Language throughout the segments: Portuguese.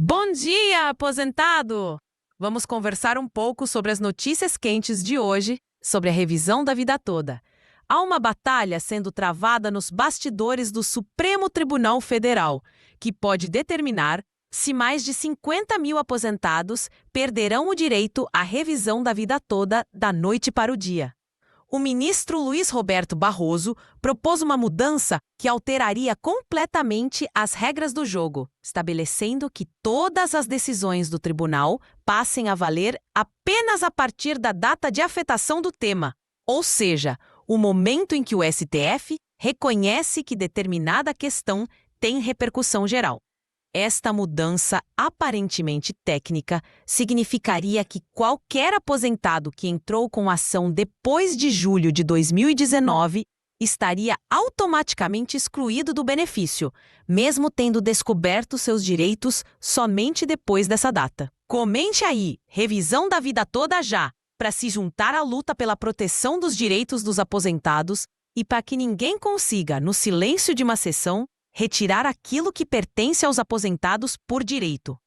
Bom dia, aposentado! Vamos conversar um pouco sobre as notícias quentes de hoje, sobre a revisão da vida toda. Há uma batalha sendo travada nos bastidores do Supremo Tribunal Federal, que pode determinar se mais de 50 mil aposentados perderão o direito à revisão da vida toda da noite para o dia. O ministro Luiz Roberto Barroso propôs uma mudança que alteraria completamente as regras do jogo, estabelecendo que todas as decisões do tribunal passem a valer apenas a partir da data de afetação do tema, ou seja, o momento em que o STF reconhece que determinada questão tem repercussão geral. Esta mudança aparentemente técnica significaria que qualquer aposentado que entrou com ação depois de julho de 2019 estaria automaticamente excluído do benefício, mesmo tendo descoberto seus direitos somente depois dessa data. Comente aí, revisão da vida toda já, para se juntar à luta pela proteção dos direitos dos aposentados e para que ninguém consiga, no silêncio de uma sessão, retirar aquilo que pertence aos aposentados por direito.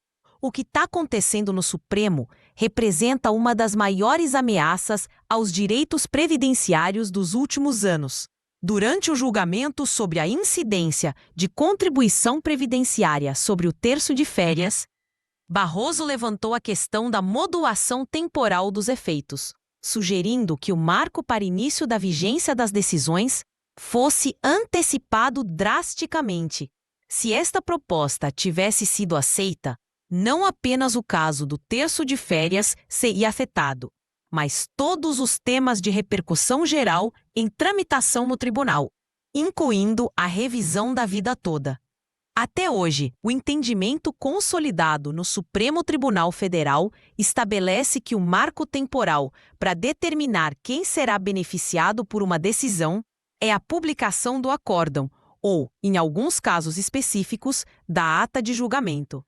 O que está acontecendo no Supremo representa uma das maiores ameaças aos direitos previdenciários dos últimos anos. Durante o julgamento sobre a incidência de contribuição previdenciária sobre o terço de férias, Barroso levantou a questão da modulação temporal dos efeitos, sugerindo que o marco para início da vigência das decisões fosse antecipado drasticamente. Se esta proposta tivesse sido aceita, não apenas o caso do terço de férias seria afetado, mas todos os temas de repercussão geral em tramitação no tribunal, incluindo a revisão da vida toda. Até hoje, o entendimento consolidado no Supremo Tribunal Federal estabelece que o marco temporal para determinar quem será beneficiado por uma decisão é a publicação do acórdão ou, em alguns casos específicos, da ata de julgamento.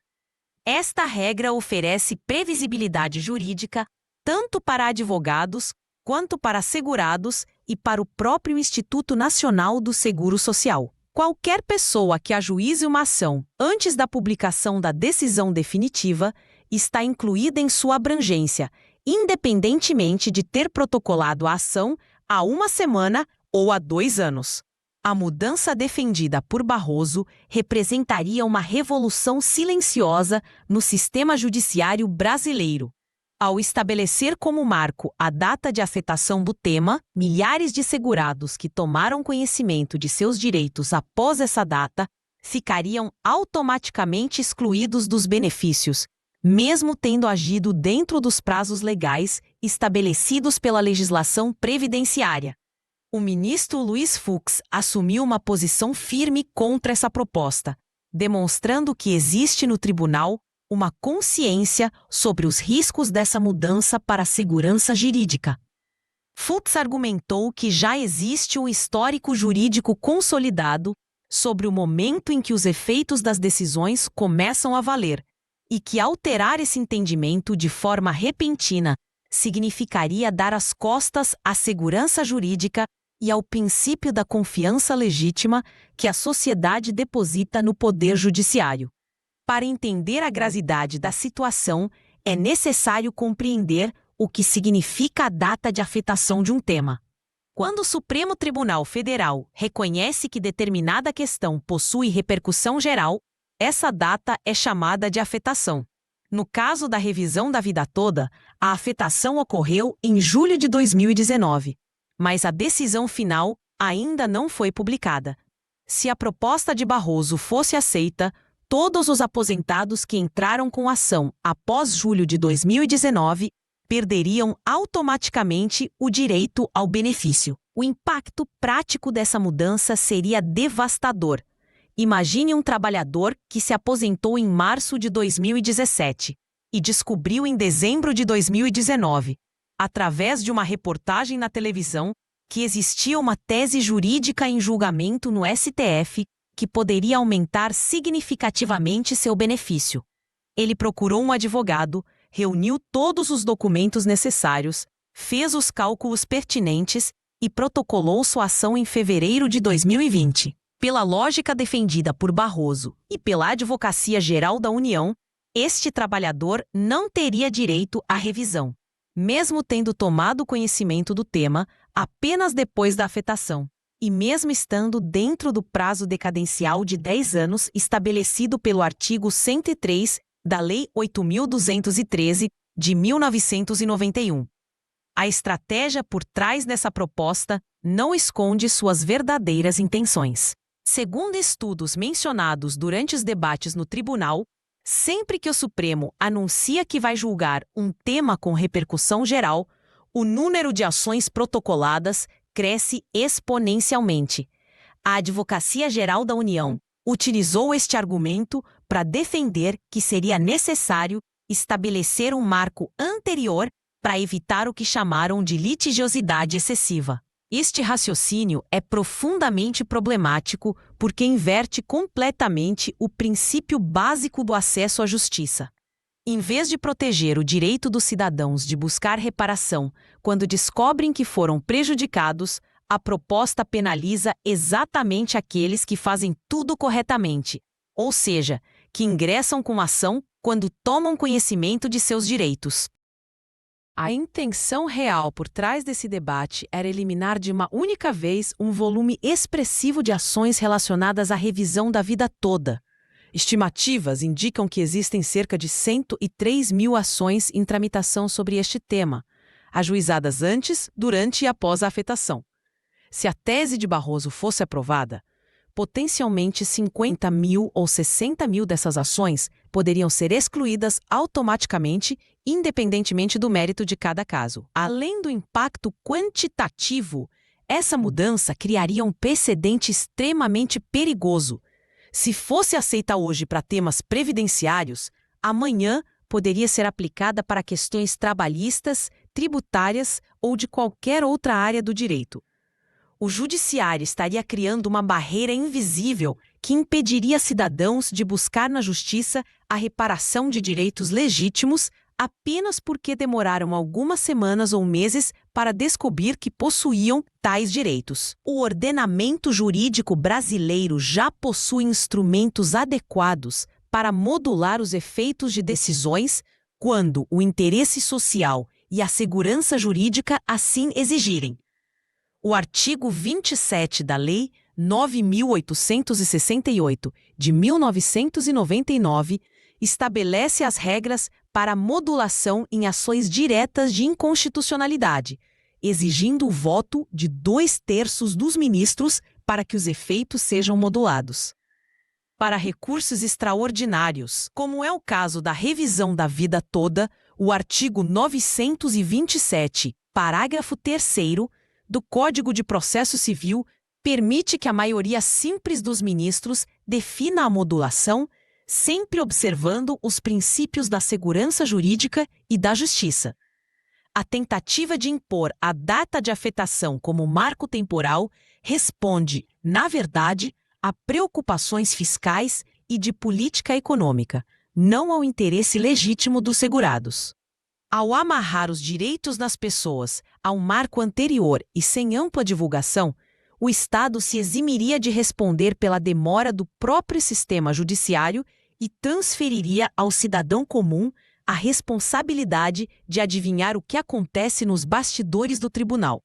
Esta regra oferece previsibilidade jurídica tanto para advogados quanto para segurados e para o próprio Instituto Nacional do Seguro Social. Qualquer pessoa que ajuize uma ação antes da publicação da decisão definitiva está incluída em sua abrangência, independentemente de ter protocolado a ação há uma semana ou há 2 anos. A mudança defendida por Barroso representaria uma revolução silenciosa no sistema judiciário brasileiro. Ao estabelecer como marco a data de afetação do tema, milhares de segurados que tomaram conhecimento de seus direitos após essa data ficariam automaticamente excluídos dos benefícios, mesmo tendo agido dentro dos prazos legais estabelecidos pela legislação previdenciária. O ministro Luiz Fux assumiu uma posição firme contra essa proposta, demonstrando que existe no tribunal uma consciência sobre os riscos dessa mudança para a segurança jurídica. Fux argumentou que já existe um histórico jurídico consolidado sobre o momento em que os efeitos das decisões começam a valer, e que alterar esse entendimento de forma repentina significaria dar as costas à segurança jurídica e ao princípio da confiança legítima que a sociedade deposita no poder judiciário. Para entender a gravidade da situação, é necessário compreender o que significa a data de afetação de um tema. Quando o Supremo Tribunal Federal reconhece que determinada questão possui repercussão geral, essa data é chamada de afetação. No caso da revisão da vida toda, a afetação ocorreu em julho de 2019. Mas a decisão final ainda não foi publicada. Se a proposta de Barroso fosse aceita, todos os aposentados que entraram com ação após julho de 2019 perderiam automaticamente o direito ao benefício. O impacto prático dessa mudança seria devastador. Imagine um trabalhador que se aposentou em março de 2017 e descobriu em dezembro de 2019, através de uma reportagem na televisão, que existia uma tese jurídica em julgamento no STF que poderia aumentar significativamente seu benefício. Ele procurou um advogado, reuniu todos os documentos necessários, fez os cálculos pertinentes e protocolou sua ação em fevereiro de 2020. Pela lógica defendida por Barroso e pela Advocacia Geral da União, este trabalhador não teria direito à revisão, mesmo tendo tomado conhecimento do tema apenas depois da afetação, e mesmo estando dentro do prazo decadencial de 10 anos estabelecido pelo artigo 103 da Lei 8.213, de 1991. A estratégia por trás dessa proposta não esconde suas verdadeiras intenções. Segundo estudos mencionados durante os debates no tribunal, sempre que o Supremo anuncia que vai julgar um tema com repercussão geral, o número de ações protocoladas cresce exponencialmente. A Advocacia Geral da União utilizou este argumento para defender que seria necessário estabelecer um marco anterior para evitar o que chamaram de litigiosidade excessiva. Este raciocínio é profundamente problemático porque inverte completamente o princípio básico do acesso à justiça. Em vez de proteger o direito dos cidadãos de buscar reparação quando descobrem que foram prejudicados, a proposta penaliza exatamente aqueles que fazem tudo corretamente, ou seja, que ingressam com ação quando tomam conhecimento de seus direitos. A intenção real por trás desse debate era eliminar de uma única vez um volume expressivo de ações relacionadas à revisão da vida toda. Estimativas indicam que existem cerca de 103 mil ações em tramitação sobre este tema, ajuizadas antes, durante e após a afetação. Se a tese de Barroso fosse aprovada, potencialmente 50 mil ou 60 mil dessas ações poderiam ser excluídas automaticamente, independentemente do mérito de cada caso. Além do impacto quantitativo, essa mudança criaria um precedente extremamente perigoso. Se fosse aceita hoje para temas previdenciários, amanhã poderia ser aplicada para questões trabalhistas, tributárias ou de qualquer outra área do direito. O judiciário estaria criando uma barreira invisível que impediria cidadãos de buscar na justiça a reparação de direitos legítimos apenas porque demoraram algumas semanas ou meses para descobrir que possuíam tais direitos. O ordenamento jurídico brasileiro já possui instrumentos adequados para modular os efeitos de decisões quando o interesse social e a segurança jurídica assim exigirem. O artigo 27 da Lei 9.868, de 1999, estabelece as regras para a modulação em ações diretas de inconstitucionalidade, exigindo o voto de 2/3 dos ministros para que os efeitos sejam modulados. Para recursos extraordinários, como é o caso da revisão da vida toda, o artigo 927, parágrafo 3º, do Código de Processo Civil permite que a maioria simples dos ministros defina a modulação, sempre observando os princípios da segurança jurídica e da justiça. A tentativa de impor a data de afetação como marco temporal responde, na verdade, a preocupações fiscais e de política econômica, não ao interesse legítimo dos segurados. Ao amarrar os direitos das pessoas a um marco anterior e sem ampla divulgação, o Estado se eximiria de responder pela demora do próprio sistema judiciário e transferiria ao cidadão comum a responsabilidade de adivinhar o que acontece nos bastidores do tribunal.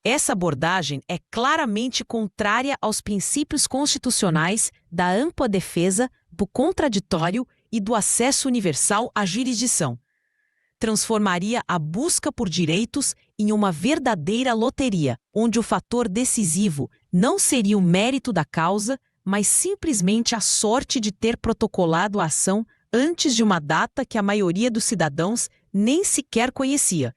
Essa abordagem é claramente contrária aos princípios constitucionais da ampla defesa, do contraditório e do acesso universal à jurisdição. Transformaria a busca por direitos em uma verdadeira loteria, onde o fator decisivo não seria o mérito da causa, mas simplesmente a sorte de ter protocolado a ação antes de uma data que a maioria dos cidadãos nem sequer conhecia.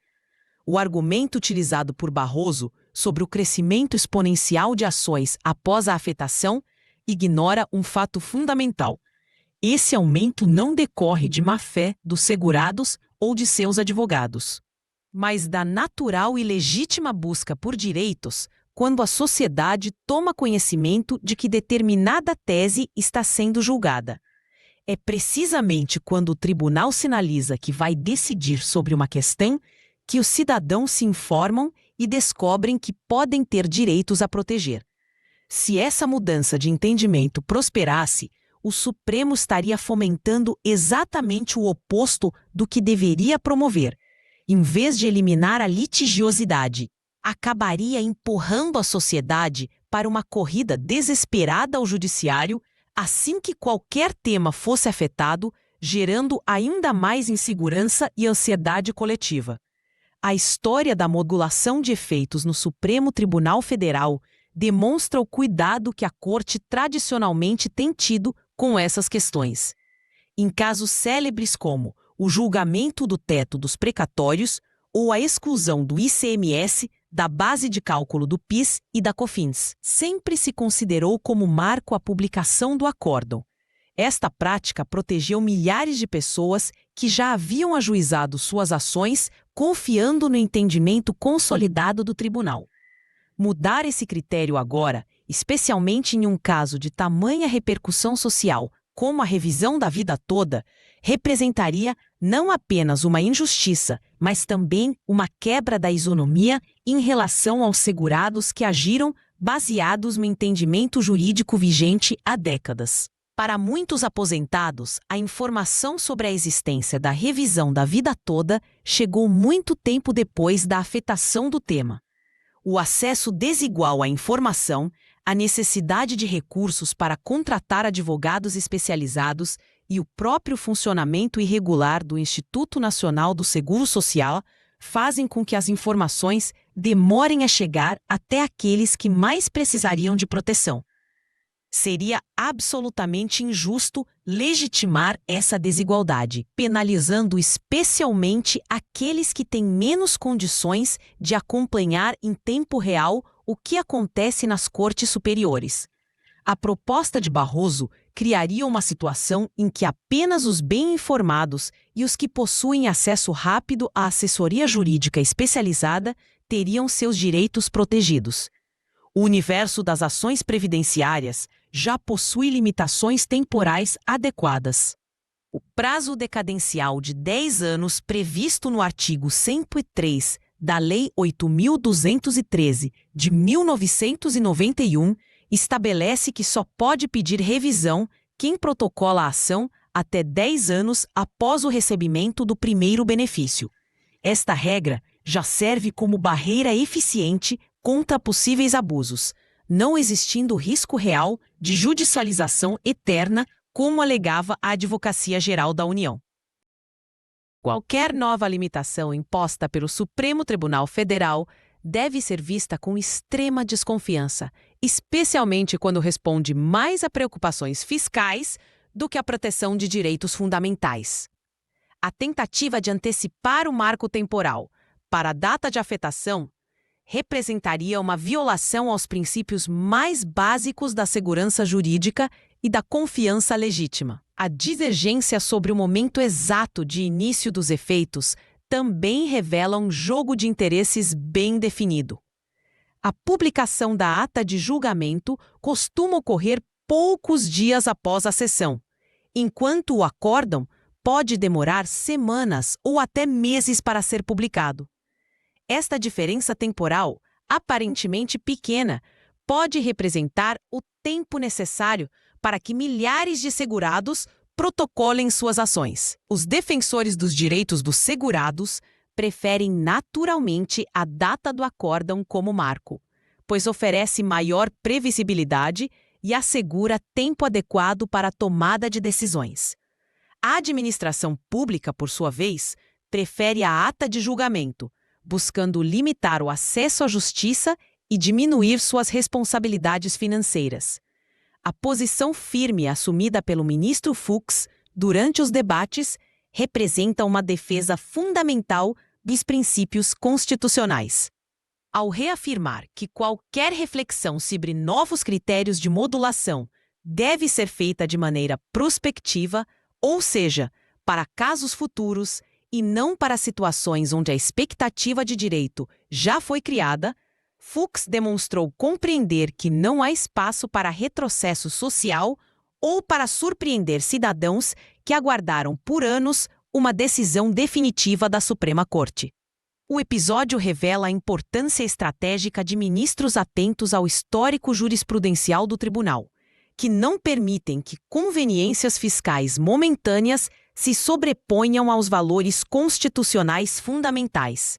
O argumento utilizado por Barroso sobre o crescimento exponencial de ações após a afetação ignora um fato fundamental. Esse aumento não decorre de má-fé dos segurados ou de seus advogados, mas da natural e legítima busca por direitos quando a sociedade toma conhecimento de que determinada tese está sendo julgada. É precisamente quando o tribunal sinaliza que vai decidir sobre uma questão que os cidadãos se informam e descobrem que podem ter direitos a proteger. Se essa mudança de entendimento prosperasse, o Supremo estaria fomentando exatamente o oposto do que deveria promover. Em vez de eliminar a litigiosidade, acabaria empurrando a sociedade para uma corrida desesperada ao judiciário assim que qualquer tema fosse afetado, gerando ainda mais insegurança e ansiedade coletiva. A história da modulação de efeitos no Supremo Tribunal Federal demonstra o cuidado que a Corte tradicionalmente tem tido com essas questões. Em casos célebres como o julgamento do teto dos precatórios ou a exclusão do ICMS da base de cálculo do PIS e da COFINS, sempre se considerou como marco a publicação do acórdão. Esta prática protegeu milhares de pessoas que já haviam ajuizado suas ações confiando no entendimento consolidado do tribunal. Mudar esse critério agora, especialmente em um caso de tamanha repercussão social como a revisão da vida toda, representaria não apenas uma injustiça, mas também uma quebra da isonomia em relação aos segurados que agiram baseados no entendimento jurídico vigente há décadas. Para muitos aposentados, a informação sobre a existência da revisão da vida toda chegou muito tempo depois da afetação do tema. O acesso desigual à informação, a necessidade de recursos para contratar advogados especializados e o próprio funcionamento irregular do Instituto Nacional do Seguro Social fazem com que as informações demorem a chegar até aqueles que mais precisariam de proteção. Seria absolutamente injusto legitimar essa desigualdade, penalizando especialmente aqueles que têm menos condições de acompanhar em tempo real o que acontece nas cortes superiores. A proposta de Barroso criaria uma situação em que apenas os bem informados e os que possuem acesso rápido à assessoria jurídica especializada teriam seus direitos protegidos. O universo das ações previdenciárias já possui limitações temporais adequadas. O prazo decadencial de 10 anos previsto no artigo 103 da Lei 8.213, de 1991, estabelece que só pode pedir revisão quem protocola a ação até 10 anos após o recebimento do primeiro benefício. Esta regra já serve como barreira eficiente contra possíveis abusos, não existindo risco real de judicialização eterna, como alegava a Advocacia Geral da União. Qualquer nova limitação imposta pelo Supremo Tribunal Federal deve ser vista com extrema desconfiança, especialmente quando responde mais a preocupações fiscais do que a proteção de direitos fundamentais. A tentativa de antecipar o marco temporal para a data de afetação representaria uma violação aos princípios mais básicos da segurança jurídica e da confiança legítima. A divergência sobre o momento exato de início dos efeitos também revela um jogo de interesses bem definido. A publicação da ata de julgamento costuma ocorrer poucos dias após a sessão, enquanto o acórdão pode demorar semanas ou até meses para ser publicado. Esta diferença temporal, aparentemente pequena, pode representar o tempo necessário para que milhares de segurados protocolem suas ações. Os defensores dos direitos dos segurados preferem naturalmente a data do acórdão como marco, pois oferece maior previsibilidade e assegura tempo adequado para a tomada de decisões. A administração pública, por sua vez, prefere a ata de julgamento, buscando limitar o acesso à justiça e diminuir suas responsabilidades financeiras. A posição firme assumida pelo ministro Fux durante os debates representa uma defesa fundamental dos princípios constitucionais. Ao reafirmar que qualquer reflexão sobre novos critérios de modulação deve ser feita de maneira prospectiva, ou seja, para casos futuros, e não para situações onde a expectativa de direito já foi criada, Fux demonstrou compreender que não há espaço para retrocesso social ou para surpreender cidadãos que aguardaram por anos uma decisão definitiva da Suprema Corte. O episódio revela a importância estratégica de ministros atentos ao histórico jurisprudencial do tribunal, que não permitem que conveniências fiscais momentâneas se sobreponham aos valores constitucionais fundamentais.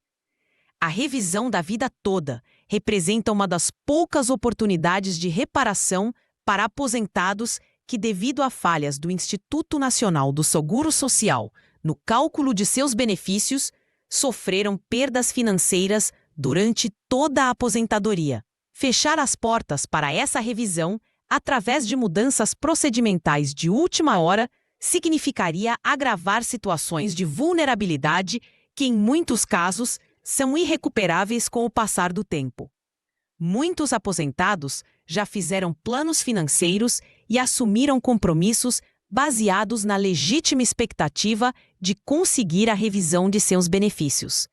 A revisão da vida toda representa uma das poucas oportunidades de reparação para aposentados que, devido a falhas do Instituto Nacional do Seguro Social no cálculo de seus benefícios, sofreram perdas financeiras durante toda a aposentadoria. Fechar as portas para essa revisão, através de mudanças procedimentais de última hora, significaria agravar situações de vulnerabilidade que, em muitos casos, são irrecuperáveis com o passar do tempo. Muitos aposentados já fizeram planos financeiros e assumiram compromissos baseados na legítima expectativa de conseguir a revisão de seus benefícios.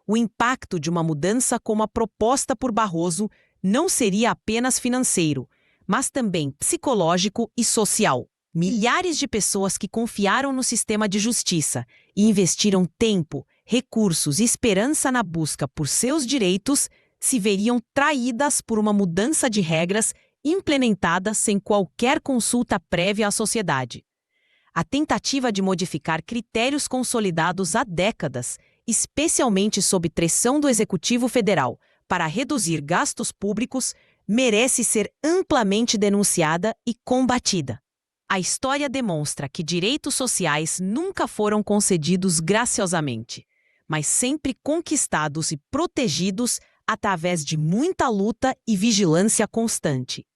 O impacto de uma mudança como a proposta por Barroso não seria apenas financeiro, mas também psicológico e social. Milhares de pessoas que confiaram no sistema de justiça e investiram tempo, recursos e esperança na busca por seus direitos se veriam traídas por uma mudança de regras implementada sem qualquer consulta prévia à sociedade. A tentativa de modificar critérios consolidados há décadas, especialmente sob pressão do Executivo Federal, para reduzir gastos públicos, merece ser amplamente denunciada e combatida. A história demonstra que direitos sociais nunca foram concedidos graciosamente, mas sempre conquistados e protegidos através de muita luta e vigilância constante.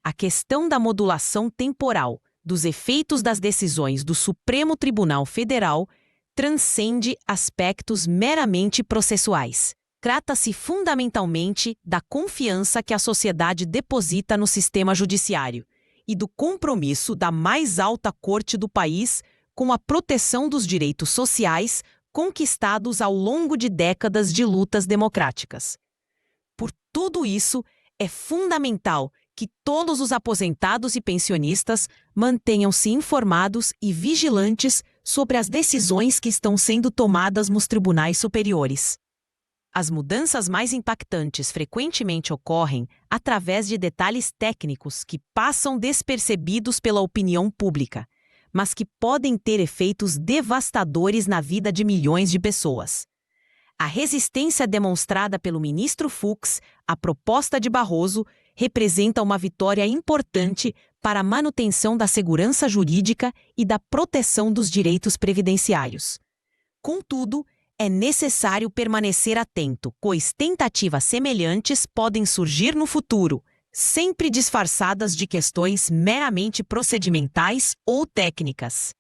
A questão da modulação temporal dos efeitos das decisões do Supremo Tribunal Federal transcende aspectos meramente processuais. Trata-se fundamentalmente da confiança que a sociedade deposita no sistema judiciário e do compromisso da mais alta corte do país com a proteção dos direitos sociais conquistados ao longo de décadas de lutas democráticas. Por tudo isso, é fundamental que todos os aposentados e pensionistas mantenham-se informados e vigilantes sobre as decisões que estão sendo tomadas nos tribunais superiores. As mudanças mais impactantes frequentemente ocorrem através de detalhes técnicos que passam despercebidos pela opinião pública, mas que podem ter efeitos devastadores na vida de milhões de pessoas. A resistência demonstrada pelo ministro Fux à proposta de Barroso representa uma vitória importante para a manutenção da segurança jurídica e da proteção dos direitos previdenciários. Contudo, é necessário permanecer atento, pois tentativas semelhantes podem surgir no futuro, sempre disfarçadas de questões meramente procedimentais ou técnicas.